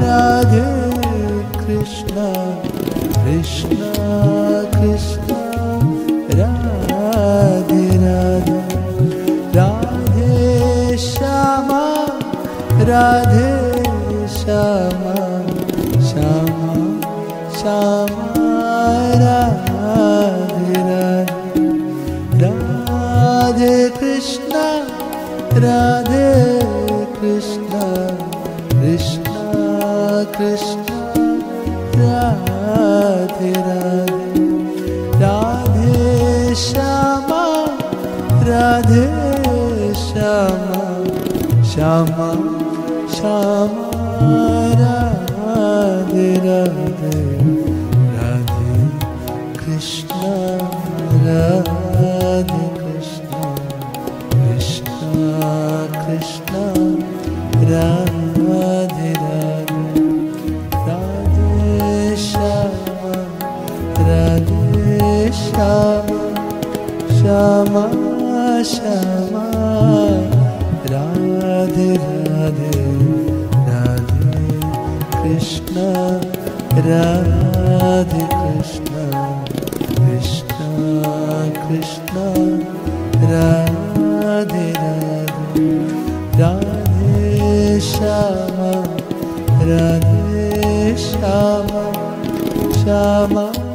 Radhe Krishna Krishna Krishna Radhe Radhe Radhe Shyama Radhe Shyama Shyama Shyama Radhe Radhe Radhe Krishna Radhe Krishna Krishna Krishna Radhe Radhe Radhe Shyama Radhe Shyama Shyama Shyama Radhe Radhe Radhe Krishna Radhe Krishna Krishna Krishna Radhe Radhe Radhe Shyama Shyama Shyama Radhe Radhe Radhe Krishna Radhe Krishna Krishna Krishna Radhe Radhe Radhe Shyama Shyama Shyama